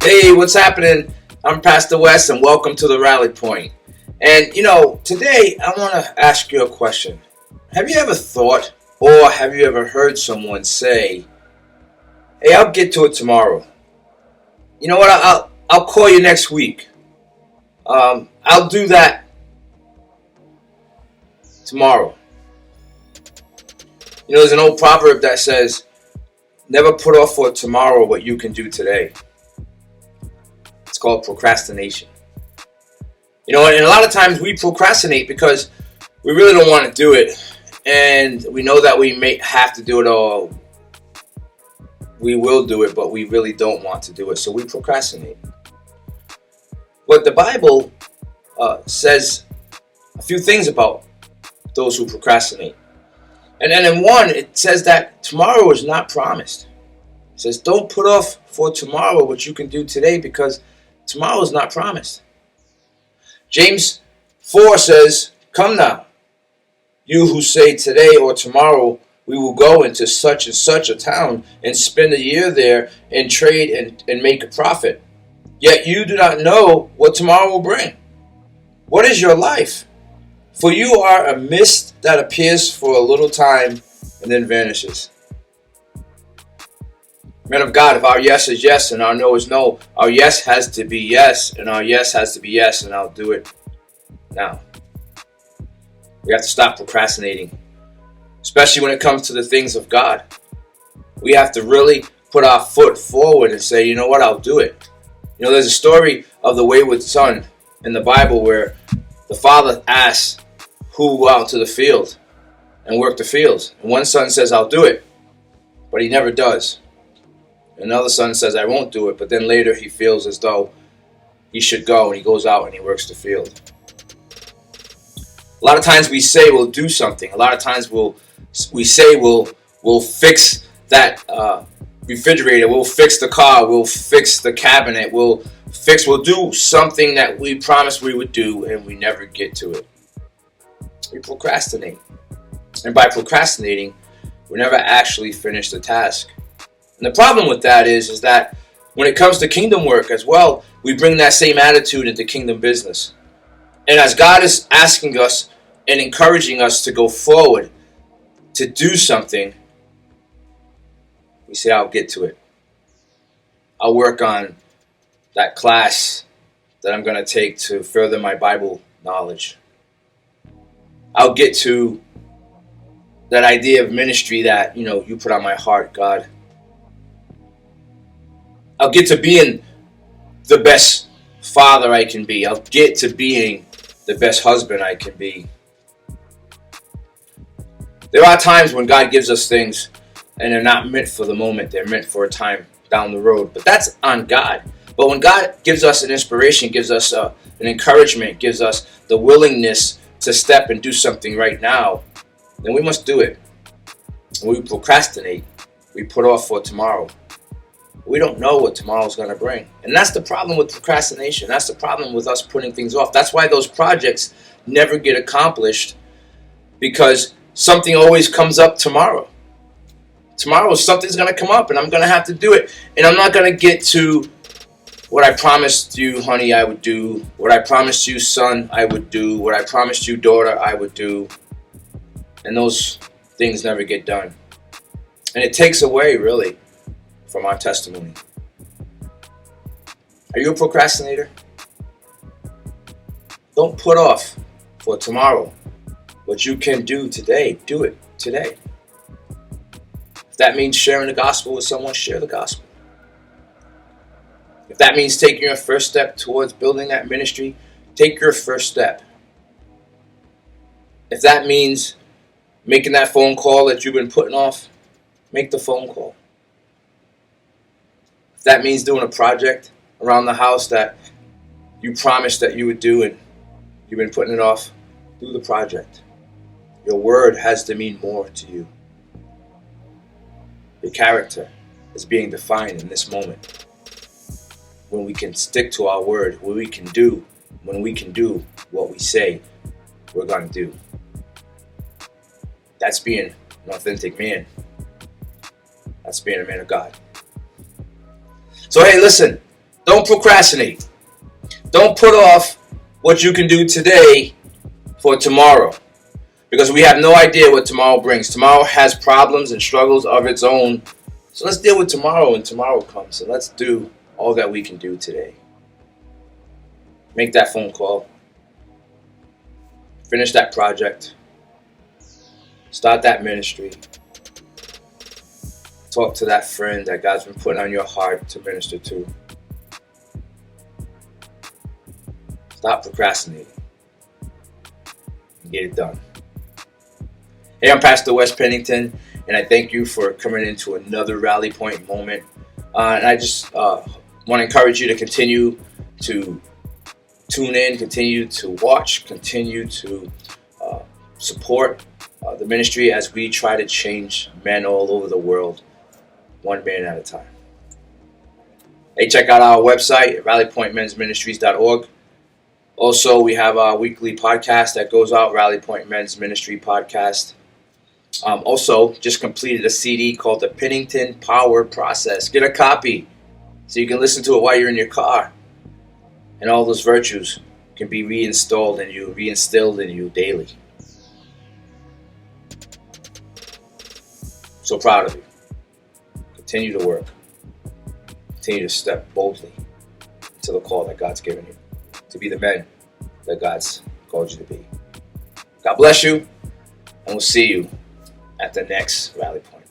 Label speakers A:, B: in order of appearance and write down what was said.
A: Hey, what's happening? I'm Pastor West, and welcome to the Rally Point. And today I want to ask you a question. Have you ever thought, or have you ever heard someone say, "Hey, I'll get to it tomorrow. You know what? I'll call you next week. I'll do that tomorrow." There's an old proverb that says, "Never put off for tomorrow what you can do today." It's called procrastination. And a lot of times we procrastinate because we really don't want to do it, and we know that we may have to do it, or we will do it, but we really don't want to do it, so we procrastinate. But the Bible says a few things about those who procrastinate. And then in one, it says that tomorrow is not promised. It says, don't put off for tomorrow what you can do today, because tomorrow is not promised. James 4 says, "Come now, you who say today or tomorrow we will go into such and such a town and spend a year there and trade and make a profit. Yet you do not know what tomorrow will bring. What is your life? For you are a mist that appears for a little time and then vanishes." Men of God, if our yes is yes and our no is no, our yes has to be yes and our yes has to be yes, and I'll do it now. We have to stop procrastinating, especially when it comes to the things of God. We have to really put our foot forward and say, you know what, I'll do it. There's a story of the wayward son in the Bible where the father asks who will go out to the field and work the fields. And one son says, "I'll do it," but he never does. Another son says, "I won't do it," but then later he feels as though he should go, and he goes out and he works the field. A lot of times we say we'll do something. A lot of times we say we'll fix that refrigerator, we'll fix the car, we'll fix the cabinet, we'll do something that we promised we would do, and we never get to it. We procrastinate. And by procrastinating, we never actually finish the task. And the problem with that is that when it comes to kingdom work as well, we bring that same attitude into kingdom business. And as God is asking us and encouraging us to go forward, to do something, we say, "I'll get to it. I'll work on that class that I'm going to take to further my Bible knowledge. I'll get to that idea of ministry that, you put on my heart, God. I'll get to being the best father I can be. I'll get to being the best husband I can be." There are times when God gives us things and they're not meant for the moment. They're meant for a time down the road. But that's on God. But when God gives us an inspiration, gives us an encouragement, gives us the willingness to step and do something right now, then we must do it. When we procrastinate, we put off for tomorrow. We don't know what tomorrow's going to bring. And that's the problem with procrastination. That's the problem with us putting things off. That's why those projects never get accomplished, because something always comes up tomorrow. Tomorrow something's going to come up and I'm going to have to do it. And I'm not going to get to what I promised you, honey, I would do. What I promised you, son, I would do. What I promised you, daughter, I would do. And those things never get done. And it takes away, really, from our testimony. Are you a procrastinator? Don't put off for tomorrow what you can do today. Do it today. If that means sharing the gospel with someone, share the gospel. If that means taking your first step towards building that ministry, take your first step. If that means making that phone call that you've been putting off, make the phone call. If that means doing a project around the house that you promised that you would do and you've been putting it off, do the project. Your word has to mean more to you. Your character is being defined in this moment. When we can stick to our word, when we can do what we say we're going to do. That's being an authentic man. That's being a man of God. So hey, listen, Don't procrastinate. Don't put off what you can do today for tomorrow, because we have no idea what tomorrow brings. Tomorrow has problems and struggles of its own. So let's deal with tomorrow when tomorrow comes. So let's do all that we can do today. Make that phone call. Finish that project. Start that ministry. Talk to that friend that God's been putting on your heart to minister to. Stop procrastinating and get it done. Hey, I'm Pastor Wes Pennington, and I thank you for coming into another Rally Point moment. And I just want to encourage you to continue to tune in, continue to watch, continue to support the ministry as we try to change men all over the world, one man at a time. Hey, check out our website at rallypointmensministries.org. Also, we have our weekly podcast that goes out, Rally Point Men's Ministry Podcast. Also, just completed a CD called The Pennington Power Process. Get a copy so you can listen to it while you're in your car. And all those virtues can be reinstilled in you daily. So proud of you. Continue to work. Continue to step boldly into the call that God's given you, to be the men that God's called you to be. God bless you, and we'll see you at the next Rally Point.